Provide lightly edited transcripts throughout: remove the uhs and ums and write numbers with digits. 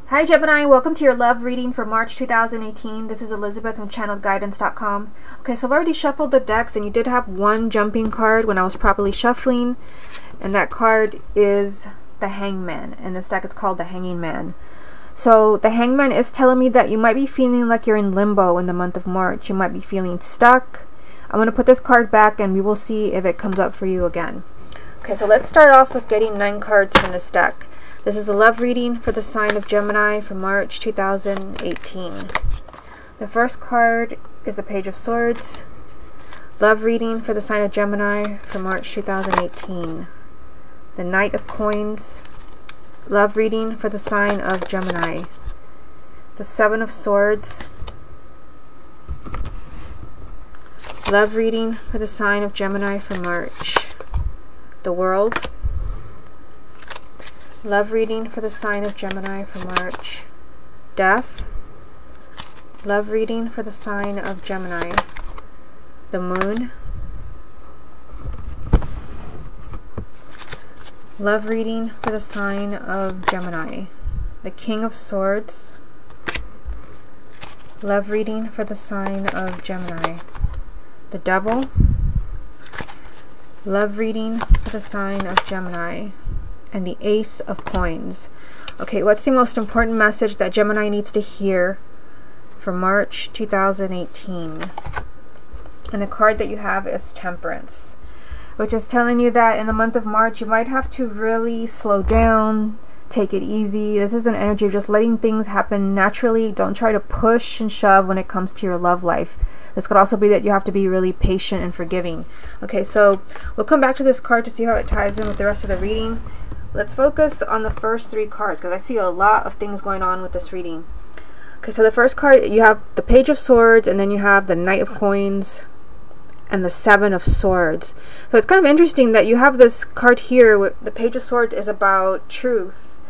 Hi Gemini, welcome to your love reading for March 2018. This is Elizabeth from channelguidance.com. Okay, so I've already shuffled the decks and you did have one jumping card when I was properly shuffling. And that card is the Hangman. In this deck it's called the Hanging Man. So the Hangman is telling me that you might be feeling like you're in limbo in the month of March. You might be feeling stuck. I'm going to put this card back and we will see if it comes up for you again. Okay, so let's start off with getting 9 cards from this deck. This is a love reading for the sign of Gemini for March 2018. The first card is the Page of Swords. Love reading for the sign of Gemini for March 2018. The Knight of Coins. Love reading for the sign of Gemini. The Seven of Swords. Love reading for the sign of Gemini for March. The World. Love reading for the sign of Gemini for March. Death. Love reading for the sign of Gemini. The Moon. Love reading for the sign of Gemini. The King of Swords. Love reading for the sign of Gemini. The Devil. Love reading for the sign of Gemini. And the Ace of Coins. Okay, what's the most important message that Gemini needs to hear for March 2018? And the card that you have is Temperance, which is telling you that in the month of March you might have to really slow down, take it easy. This is an energy of just letting things happen naturally. Don't try to push and shove when it comes to your love life. This could also be that you have to be really patient and forgiving. Okay, so we'll come back to this card to see how it ties in with the rest of the reading. Let's focus on the first 3 cards because I see a lot of things going on with this reading. Okay, so the first card, you have the Page of Swords, and then you have the Knight of Coins and the Seven of Swords. So it's kind of interesting that you have this card here with the Page of Swords is about truth.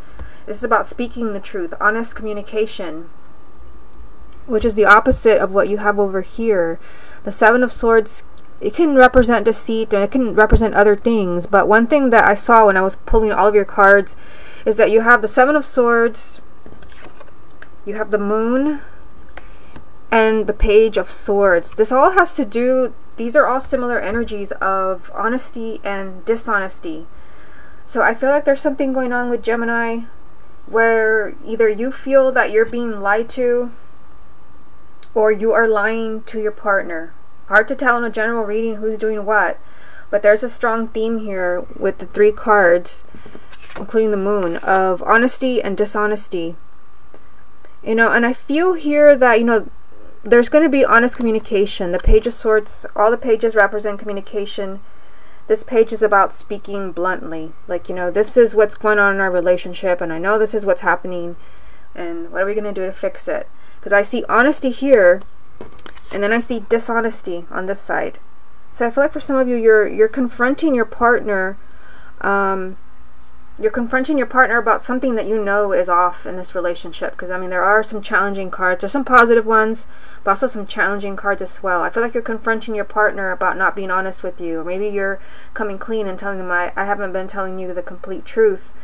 This is about speaking the truth, honest communication, which is the opposite of what you have over here. The Seven of Swords, it can represent deceit and it can represent other things, but one thing that I saw when I was pulling all of your cards is that you have the Seven of Swords, you have the Moon, and the Page of Swords. This all has to do, these are all similar energies of honesty and dishonesty. So I feel like there's something going on with Gemini where either you feel that you're being lied to or you are lying to your partner. Hard to tell in a general reading who's doing what, but there's a strong theme here with the 3 cards, including the Moon, of honesty and dishonesty. You know, and I feel here that, you know, there's going to be honest communication. The Page of Swords, all the pages represent communication. This page is about speaking bluntly. Like, you know, this is what's going on in our relationship, and I know this is what's happening, and what are we going to do to fix it? Because I see honesty here, and then I see dishonesty on this side. So I feel like for some of you, you're confronting your partner. You're confronting your partner about something that you know is off in this relationship. Because I mean, there are some challenging cards. There's some positive ones, but also some challenging cards as well. I feel like you're confronting your partner about not being honest with you, or maybe you're coming clean and telling them, I haven't been telling you the complete truth.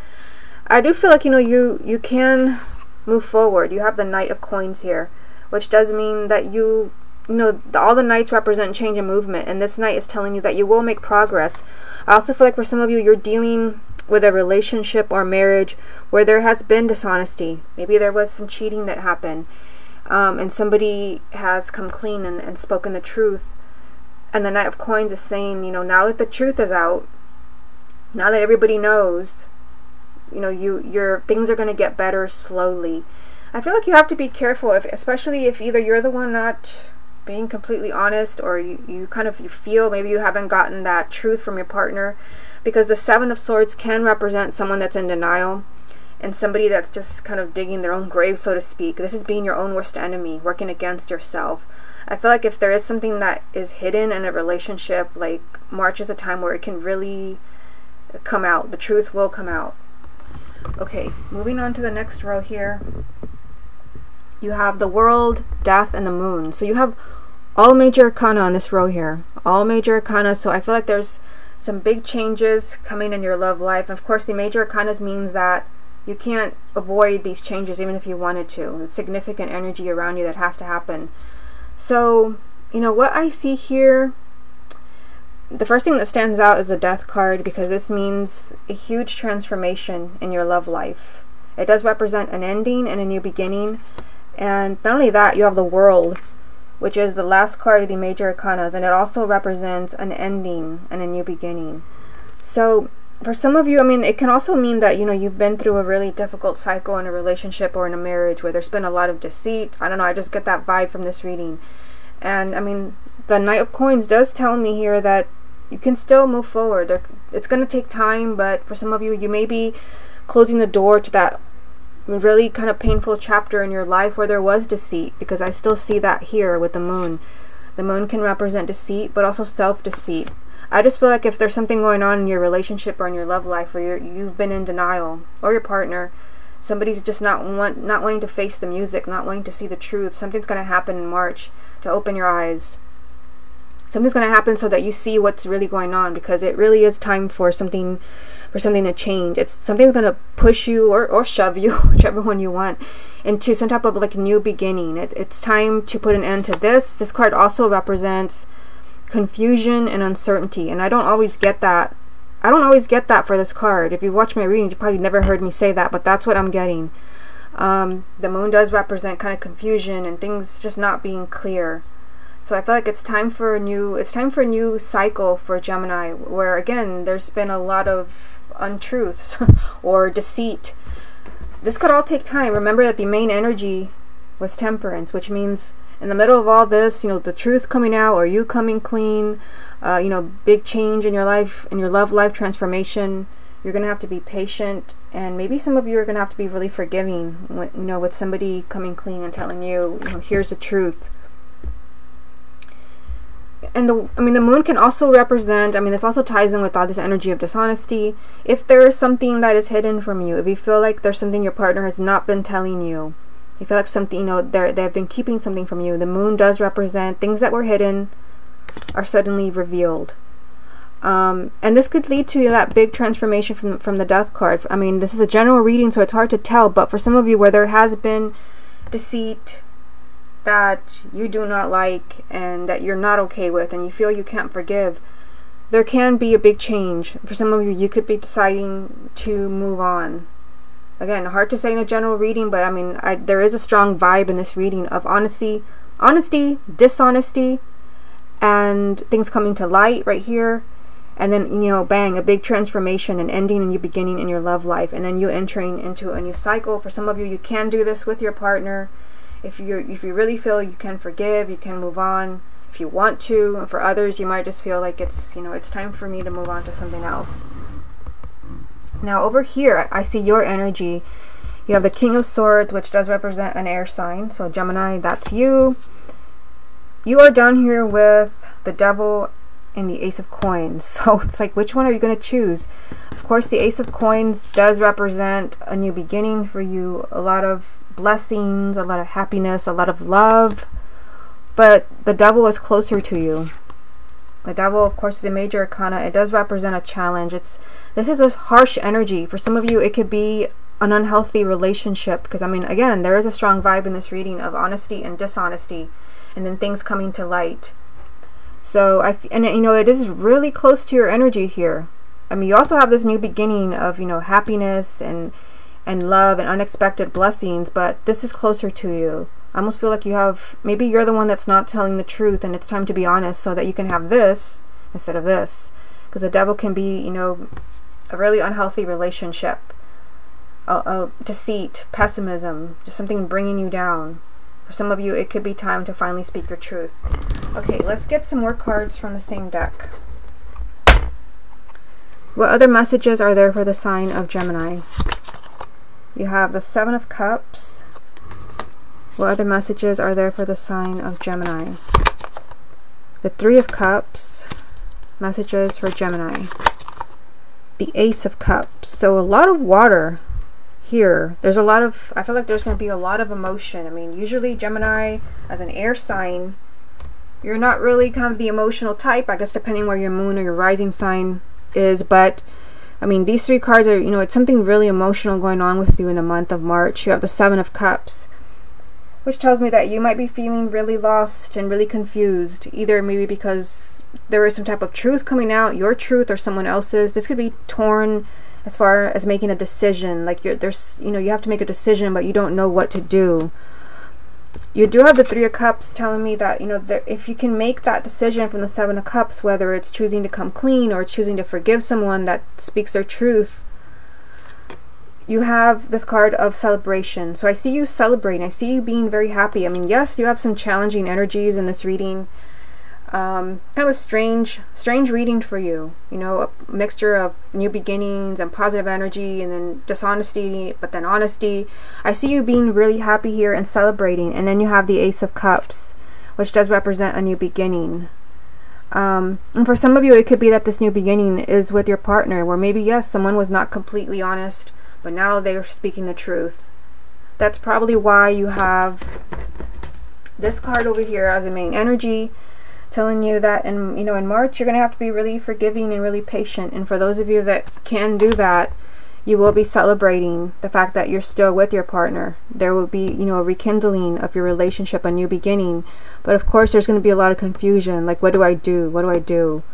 I do feel like, you know, you can move forward. You have the Knight of Coins here, which does mean that you know, all the knights represent change and movement, and this knight is telling you that you will make progress. I also feel like for some of you, you're dealing with a relationship or marriage where there has been dishonesty. Maybe there was some cheating that happened, and somebody has come clean and spoken the truth. And the Knight of Coins is saying, you know, now that the truth is out, now that everybody knows, you know, your things are going to get better slowly. I feel like you have to be careful, especially if either you're the one not being completely honest, or you feel maybe you haven't gotten that truth from your partner, because the Seven of Swords can represent someone that's in denial and somebody that's just kind of digging their own grave, so to speak. This is being your own worst enemy, working against yourself. I feel like if there is something that is hidden in a relationship, like March is a time where it can really come out. The truth will come out. Okay, moving on to the next row here. You have the World, Death, and the Moon. So you have all major arcana on this row here. All major arcana. So I feel like there's some big changes coming in your love life. Of course, the major arcana means that You can't avoid these changes even if you wanted to. It's significant energy around you that has to happen. So, you know, what I see here, the first thing that stands out is the Death card, because this means a huge transformation in your love life. It does represent an ending and a new beginning. And not only that, you have the World, which is the last card of the major arcanas, and it also represents an ending and a new beginning. So for some of you, I mean, it can also mean that, you know, you've been through a really difficult cycle in a relationship or in a marriage where there's been a lot of deceit. I don't know, I just get that vibe from this reading. And I mean, the Knight of Coins does tell me here that you can still move forward. It's going to take time, but for some of you, you may be closing the door to that really kind of painful chapter in your life where there was deceit, because I still see that here with the Moon. The Moon can represent deceit, but also self-deceit. I just feel like if there's something going on in your relationship or in your love life where you've been in denial, or your partner, somebody's just not wanting to face the music, not wanting to see the truth, something's going to happen in March to open your eyes. Something's going to happen so that you see what's really going on, because it really is time for something to change. Something's going to push you or shove you, whichever one you want, into some type of like new beginning. It's time to put an end to this. This card also represents confusion and uncertainty, and I don't always get that. I don't always get that for this card. If you watch my readings, you probably never heard me say that, but that's what I'm getting. The Moon does represent kind of confusion and things just not being clear. So I feel like it's time for a new cycle for Gemini, where again there's been a lot of untruths or deceit. This could all take time. Remember that the main energy was Temperance, which means in the middle of all this, you know, the truth coming out or you coming clean, you know, big change in your life, in your love life transformation, you're going to have to be patient, and maybe some of you are going to have to be really forgiving, you know, with somebody coming clean and telling you, you know, here's the truth. And the Moon can also represent, I mean, this also ties in with all this energy of dishonesty. If there is something that is hidden from you, if you feel like there's something your partner has not been telling you, you feel like something, you know, they've been keeping something from you, the Moon does represent things that were hidden are suddenly revealed. And this could lead to that big transformation from the Death card. I mean, this is a general reading, so it's hard to tell, but for some of you where there has been deceit that you do not like and that you're not okay with and you feel you can't forgive, there can be a big change. For some of you, you could be deciding to move on. Again, hard to say in a general reading, but I mean, there is a strong vibe in this reading of honesty, dishonesty, and things coming to light right here. And then, you know, bang, a big transformation, an ending and new beginning in your love life, and then you entering into a new cycle. For some of you, you can do this with your partner. If you really feel you can forgive, you can move on if you want to. And for others, you might just feel like it's, you know, it's time for me to move on to something else. Now over here, I see your energy. You have the King of Swords, which does represent an air sign. So Gemini, that's you. You are down here with the Devil and the Ace of Coins. So it's like, which one are you going to choose? Of course, the Ace of Coins does represent a new beginning for you. A lot of blessings, a lot of happiness, a lot of love. But the Devil is closer to you. The Devil, of course, is a major arcana. It does represent a challenge. This is a harsh energy. For some of you, it could be an unhealthy relationship, because I mean, again, there is a strong vibe in this reading of honesty and dishonesty, and then things coming to light. So and you know, it is really close to your energy here. I mean, you also have this new beginning of, you know, happiness and love and unexpected blessings, but this is closer to you. I almost feel like maybe you're the one that's not telling the truth, and it's time to be honest so that you can have this instead of this. Because the Devil can be, you know, a really unhealthy relationship, deceit, pessimism, just something bringing you down. For some of you, it could be time to finally speak your truth. Okay, let's get some more cards from the same deck. What other messages are there for the sign of Gemini? You have the Seven of Cups. What other messages are there for the sign of Gemini? The Three of Cups. Messages for Gemini. The Ace of Cups. So a lot of water here. There's a lot of, I feel like there's going to be a lot of emotion. I mean, usually Gemini, as an air sign, you're not really kind of the emotional type, I guess, depending where your moon or your rising sign is, but I mean, these three cards are, it's something really emotional going on with you in the month of March. You have the Seven of Cups, which tells me that you might be feeling really lost and really confused, either maybe because there is some type of truth coming out, your truth or someone else's. This could be torn as far as making a decision, like you have to make a decision, but you don't know what to do. You do have the Three of Cups telling me that, if you can make that decision from the Seven of Cups, whether it's choosing to come clean or it's choosing to forgive someone that speaks their truth, you have this card of celebration. So I see you celebrating. I see you being very happy. I mean, yes, you have some challenging energies in this reading. Kind of a strange reading for you. A mixture of new beginnings and positive energy, and then dishonesty, but then honesty. I see you being really happy here and celebrating. And then you have the Ace of Cups, which does represent a new beginning. And for some of you, it could be that this new beginning is with your partner, where maybe, yes, someone was not completely honest, but now they are speaking the truth. That's probably why you have this card over here as a main energy, telling you that in March you're going to have to be really forgiving and really patient. And for those of you that can do that, you will be celebrating the fact that you're still with your partner. There will be, a rekindling of your relationship, a new beginning. But of course, there's going to be a lot of confusion. Like, what do I do? What do I do?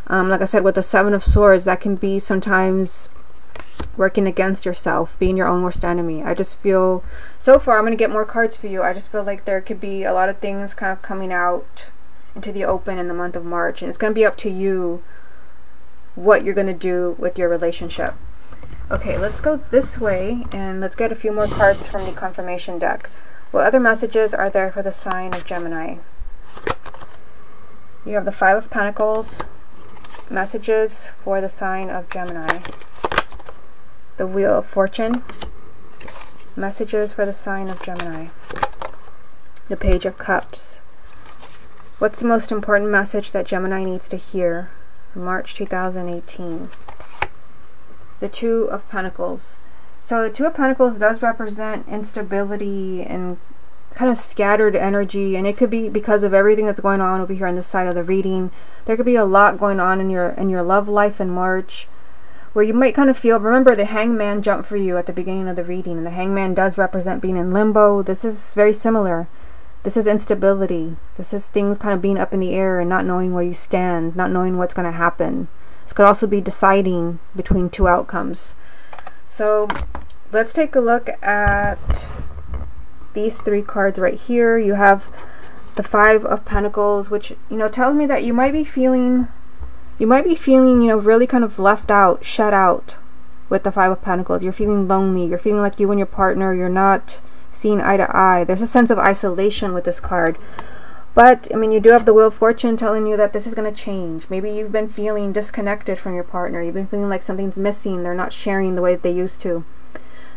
Like I said, with the Seven of Swords, that can be sometimes working against yourself, being your own worst enemy. I just feel, so far, I'm going to get more cards for you. I just feel like there could be a lot of things kind of coming out into the open in the month of March, and it's going to be up to you what you're going to do with your relationship. Okay, let's go this way and let's get a few more cards from the confirmation deck. What other messages are there for the sign of Gemini? You have the Five of Pentacles, messages for the sign of Gemini. The Wheel of Fortune, messages for the sign of Gemini. The Page of Cups. What's the most important message that Gemini needs to hear in March 2018? The Two of Pentacles. So the Two of Pentacles does represent instability and kind of scattered energy, and it could be because of everything that's going on over here on this side of the reading. There could be a lot going on in your love life in March, where you might kind of feel, remember the Hangman jumped for you at the beginning of the reading, and the Hangman does represent being in limbo. This is very similar. This is instability. This is things kind of being up in the air and not knowing where you stand, not knowing what's going to happen. This could also be deciding between two outcomes. So let's take a look at these three cards right here. You have the Five of Pentacles, which, tells me that you might be feeling, really kind of left out, shut out with the Five of Pentacles. You're feeling lonely. You're feeling like you and your partner, you're not seeing eye to eye. There's a sense of isolation with this card. But, you do have the Wheel of Fortune telling you that this is going to change. Maybe you've been feeling disconnected from your partner. You've been feeling like something's missing. They're not sharing the way that they used to.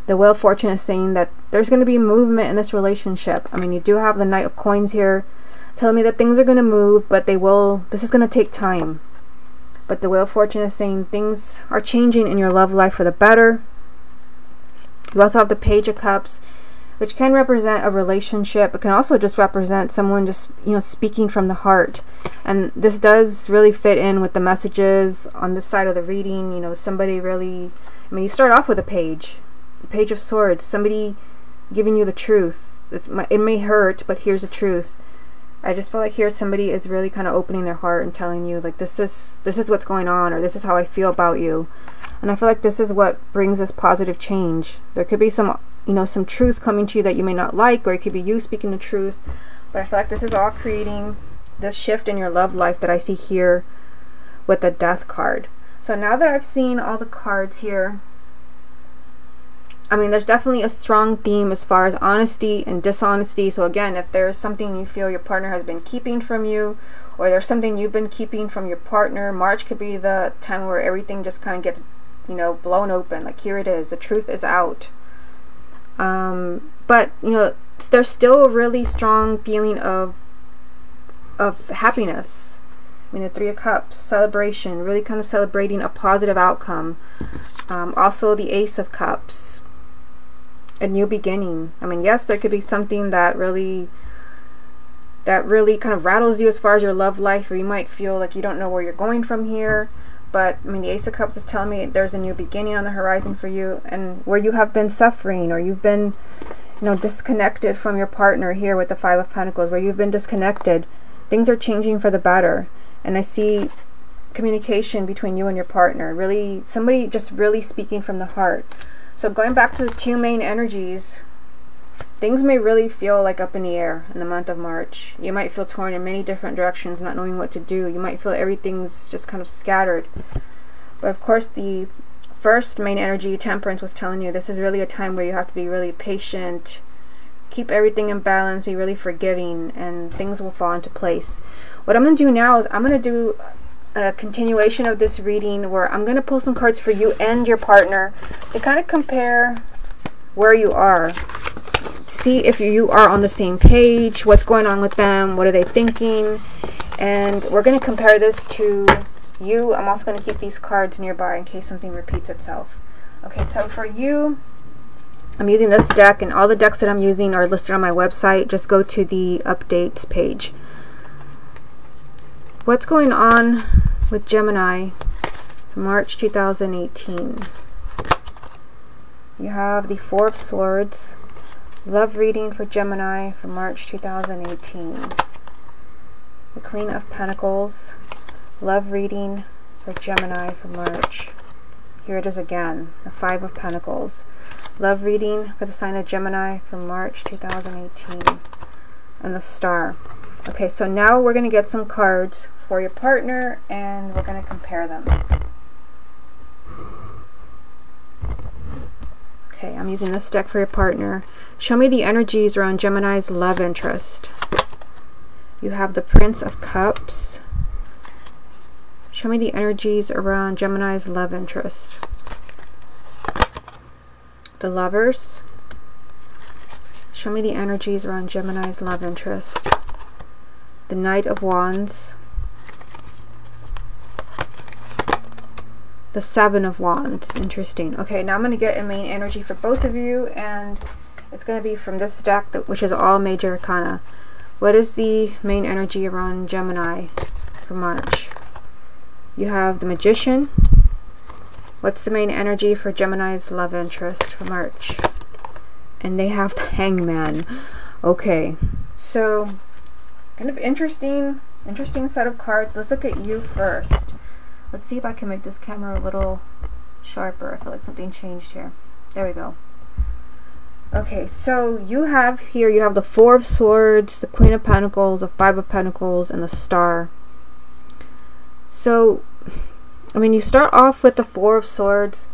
The Wheel of Fortune is saying that there's going to be movement in this relationship. You do have the Knight of Coins here telling me that things are going to move, but this is going to take time. But the Wheel of Fortune is saying things are changing in your love life for the better. You also have the Page of Cups, which can represent a relationship. It can also just represent someone just, speaking from the heart. And this does really fit in with the messages on this side of the reading. Somebody really, you start off with a Page of Swords, somebody giving you the truth. It may hurt, but here's the truth. I just feel like here somebody is really kind of opening their heart and telling you, like, this is what's going on, or this is how I feel about you. And I feel like this is what brings this positive change. There could be some truth coming to you that you may not like, or it could be you speaking the truth. But I feel like this is all creating this shift in your love life that I see here with the Death card. So now that I've seen all the cards here, there's definitely a strong theme as far as honesty and dishonesty. So again, if there's something you feel your partner has been keeping from you, or there's something you've been keeping from your partner, March could be the time where everything just kind of gets, blown open. Like, here it is. The truth is out. But there's still a really strong feeling of happiness. The Three of Cups, celebration, really kind of celebrating a positive outcome. Also the Ace of Cups, a new beginning. Yes, there could be something that really kind of rattles you as far as your love life, or you might feel like you don't know where you're going from here. But I mean, the Ace of Cups is telling me there's a new beginning on the horizon for you, and where you have been suffering, or you've been, you know, disconnected from your partner here with the Five of Pentacles, where you've been disconnected, things are changing for the better. And I see communication between you and your partner, really somebody just really speaking from the heart. So going back to the two main energies, things may really feel like up in the air in the month of March. You might feel torn in many different directions, not knowing what to do. You might feel everything's just kind of scattered. But of course, the first main energy, Temperance, was telling you this is really a time where you have to be really patient, keep everything in balance, be really forgiving, and things will fall into place. What I'm going to do now is I'm going to do a continuation of this reading where I'm going to pull some cards for you and your partner to kind of compare where you are. See if you are on the same page, what's going on with them, what are they thinking, and we're going to compare this to you. I'm also going to keep these cards nearby in case something repeats itself. Okay, so for you, I'm using this deck, and all the decks that I'm using are listed on my website. Just go to the updates page. What's going on with Gemini for March 2018? You have the Four of Swords. Love reading for Gemini for March 2018. The Queen of Pentacles. Love reading for Gemini for March. Here it is again. The Five of Pentacles. Love reading for the sign of Gemini for March 2018. And the Star. Okay, so now we're going to get some cards for your partner, and we're going to compare them. Okay, I'm using this deck for your partner. Show me the energies around Gemini's love interest. You have the Prince of Cups. Show me the energies around Gemini's love interest. The Lovers. Show me the energies around Gemini's love interest. The Knight of Wands. The Seven of Wands. Interesting. Okay, now I'm going to get a main energy for both of you, and it's going to be from this deck, which is all major arcana. What is the main energy around Gemini for March? You have the Magician. What's the main energy for Gemini's love interest for March? And they have the Hangman. Okay, so kind of interesting set of cards. Let's look at you first. Let's see if I can make this camera a little sharper. I feel like something changed here. There we go. Okay, so you have here, you have the Four of Swords, the Queen of Pentacles, the Five of Pentacles, and the Star. So, I mean, you start off with the Four of Swords,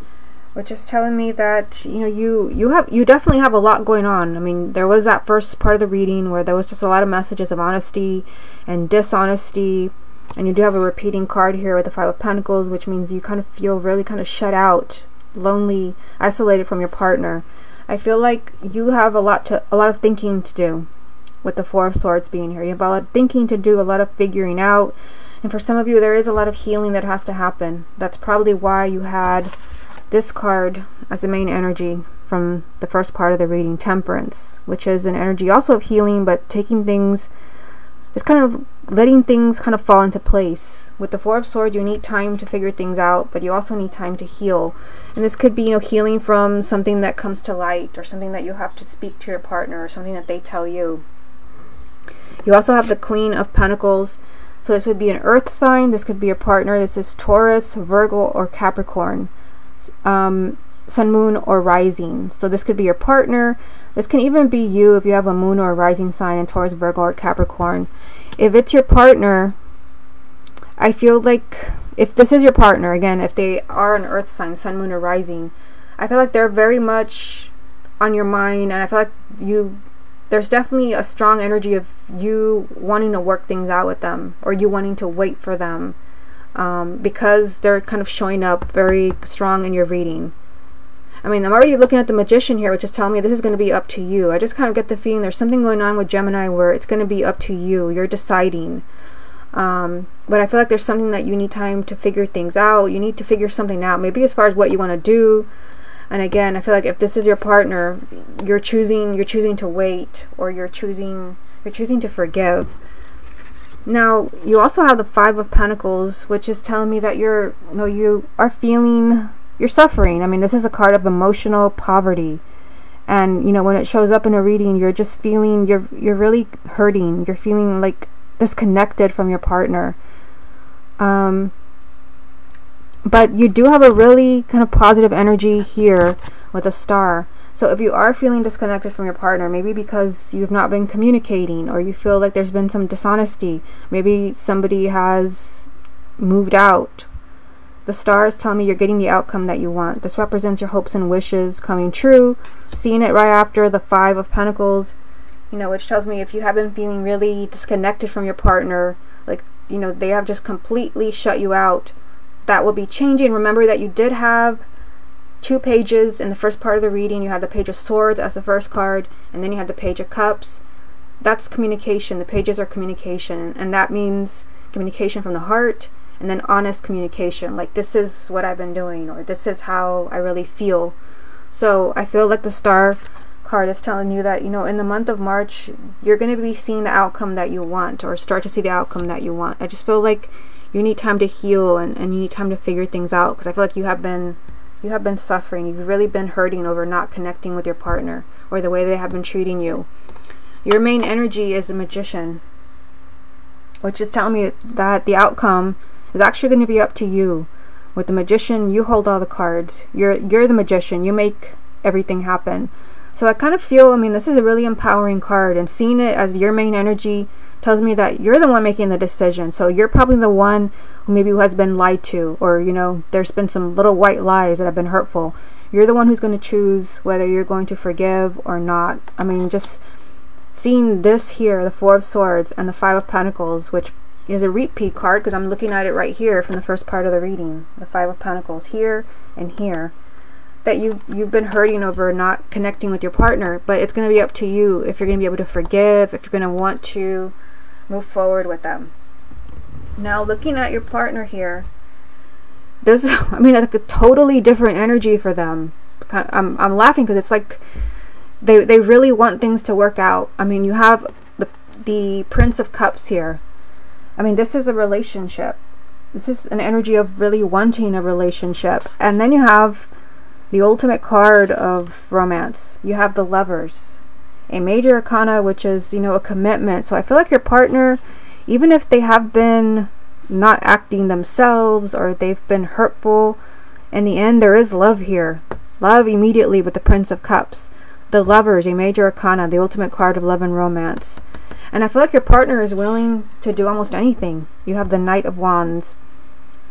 which is telling me that, you know, you definitely have a lot going on. I mean, there was that first part of the reading where there was just a lot of messages of honesty and dishonesty. And you do have a repeating card here with the Five of Pentacles, which means you kind of feel really kind of shut out, lonely, isolated from your partner. I feel like you have a lot of thinking to do with the Four of Swords being here. You have a lot of thinking to do, a lot of figuring out. And for some of you, there is a lot of healing that has to happen. That's probably why you had this card as the main energy from the first part of the reading, Temperance, which is an energy also of healing, but taking things, just kind of letting things kind of fall into place. With the Four of Swords, you need time to figure things out, but you also need time to heal. And this could be, you know, healing from something that comes to light, or something that you have to speak to your partner, or something that they tell you. You also have the Queen of Pentacles. So this would be an earth sign. This could be your partner. This is Taurus, Virgo, or Capricorn. Sun, Moon, or Rising. So this could be your partner. This can even be you if you have a Moon or a Rising sign in Taurus, Virgo, or Capricorn. If it's your partner, I feel like if this is your partner, again, if they are an earth sign, Sun, Moon, or Rising, I feel like they're very much on your mind, and I feel like there's definitely a strong energy of you wanting to work things out with them, or you wanting to wait for them, because they're kind of showing up very strong in your reading. I mean, I'm already looking at the Magician here, which is telling me this is going to be up to you. I just kind of get the feeling there's something going on with Gemini where it's going to be up to you. You're deciding. But I feel like there's something that you need time to figure things out. You need to figure something out, maybe as far as what you want to do. And again, I feel like if this is your partner, you're choosing to wait, or you're choosing to forgive. Now, you also have the Five of Pentacles, which is telling me that you're suffering. I mean, this is a card of emotional poverty. And, when it shows up in a reading, you're just feeling, you're really hurting. You're feeling like disconnected from your partner. But you do have a really kind of positive energy here with a star. So if you are feeling disconnected from your partner, maybe because you've not been communicating, or you feel like there's been some dishonesty, maybe somebody has moved out, the star is telling me you're getting the outcome that you want. This represents your hopes and wishes coming true. Seeing it right after the Five of Pentacles, which tells me if you have been feeling really disconnected from your partner, like, they have just completely shut you out, that will be changing. Remember that you did have 2 pages in the first part of the reading. You had the Page of Swords as the first card, and then you had the Page of Cups. That's communication. The pages are communication, and that means communication from the heart, and then honest communication, like, this is what I've been doing, or this is how I really feel. So I feel like the Star card is telling you that, in the month of March, you're going to be seeing the outcome that you want, or start to see the outcome that you want. I just feel like you need time to heal, and you need time to figure things out, because I feel like you have been suffering. You've really been hurting over not connecting with your partner, or the way they have been treating you. Your main energy is the Magician, which is telling me that the outcome is actually going to be up to you. With the Magician, you hold all the cards. You're the Magician. You make everything happen. So I kind of feel, this is a really empowering card, and seeing it as your main energy tells me that you're the one making the decision. So you're probably the one who has been lied to, or there's been some little white lies that have been hurtful. You're the one who's going to choose whether you're going to forgive or not. Just seeing this here, the Four of Swords and the Five of Pentacles, which is a repeat card, because I'm looking at it right here from the first part of the reading, the Five of Pentacles here and here, that you've been hurting over not connecting with your partner. But it's going to be up to you if you're going to be able to forgive, if you're going to want to move forward with them. Now, looking at your partner here, this like a totally different energy for them. I'm laughing because it's like they really want things to work out. You have the Prince of Cups here. This is a relationship. This is an energy of really wanting a relationship. And then you have the ultimate card of romance. You have the Lovers, a major arcana, which is, a commitment. So I feel like your partner, even if they have been not acting themselves, or they've been hurtful, in the end there is love here. Love immediately with the Prince of Cups. The Lovers, a major arcana, the ultimate card of love and romance. And I feel like your partner is willing to do almost anything. You have the Knight of Wands.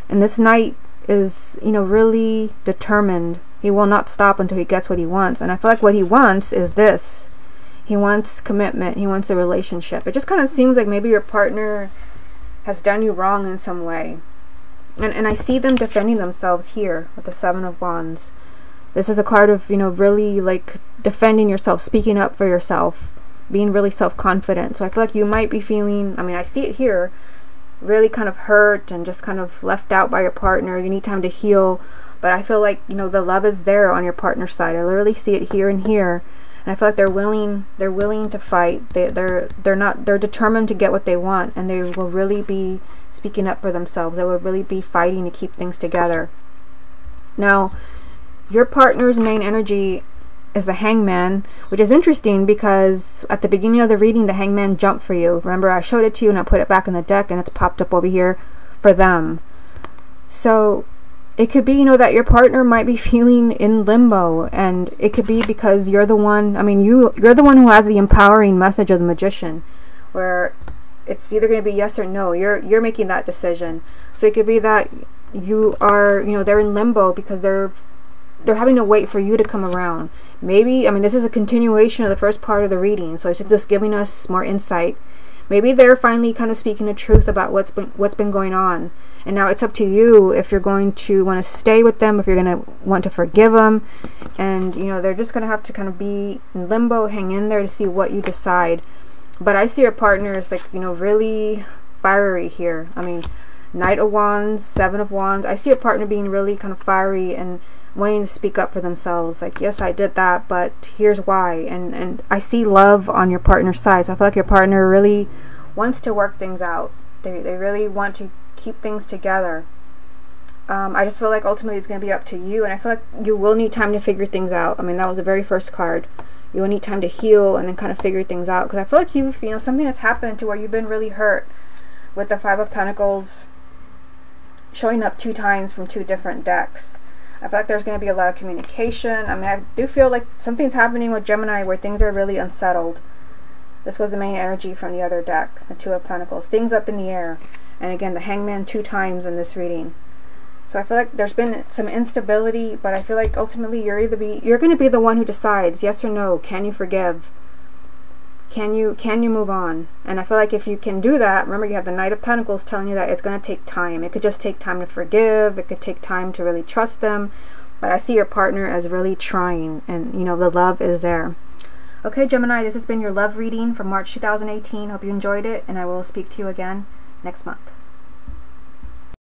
And this knight is, really determined. He will not stop until he gets what he wants. And I feel like what he wants is this. He wants commitment. He wants a relationship. It just kind of seems like maybe your partner has done you wrong in some way. And I see them defending themselves here with the Seven of Wands. This is a card of, really like defending yourself, speaking up for yourself, being really self-confident. So I feel like you might be feeling, I see it here, really kind of hurt and just kind of left out by your partner. You need time to heal. But I feel like, the love is there on your partner's side. I literally see it here and here. And I feel like they're willing to fight. They're determined to get what they want, and they will really be speaking up for themselves. They will really be fighting to keep things together. Now, your partner's main energy is the Hangman, which is interesting because at the beginning of the reading, the Hangman jumped for you. Remember, I showed it to you and I put it back in the deck, and it's popped up over here for them. So it could be, that your partner might be feeling in limbo, and it could be because you're the one, you're the one who has the empowering message of the Magician, where it's either going to be yes or no. You're making that decision. So it could be that you are, they're in limbo because they're having to wait for you to come around. Maybe, this is a continuation of the first part of the reading, so it's just giving us more insight. Maybe they're finally kind of speaking the truth about what's been going on. And now it's up to you if you're going to want to stay with them, if you're going to want to forgive them. And, they're just going to have to kind of be in limbo, hang in there to see what you decide. But I see your partner as like, really fiery here. Knight of Wands, Seven of Wands. I see your partner being really kind of fiery and wanting to speak up for themselves. Like, yes, I did that, but here's why. And I see love on your partner's side. So I feel like your partner really wants to work things out. They really want to keep things together. I just feel like ultimately it's going to be up to you, and I feel like you will need time to figure things out. I mean, that was the very first card. You will need time to heal and then kind of figure things out, because I feel like you've, you know, something has happened to where you've been really hurt, with the Five of Pentacles showing up 2 times from 2 different decks. I feel like there's going to be a lot of communication. I mean, I do feel like something's happening with Gemini where things are really unsettled. This was the main energy from the other deck, the Two of Pentacles. Things up in the air. And again, the Hangman 2 times in this reading. So I feel like there's been some instability, but I feel like ultimately you're going to be the one who decides yes or no. Can you forgive? Can you move on? And I feel like if you can do that, remember you have the Knight of Pentacles telling you that it's going to take time. It could just take time to forgive. It could take time to really trust them. But I see your partner as really trying, and you know, the love is there. Okay, Gemini, this has been your love reading for March 2018. Hope you enjoyed it, and I will speak to you again next month.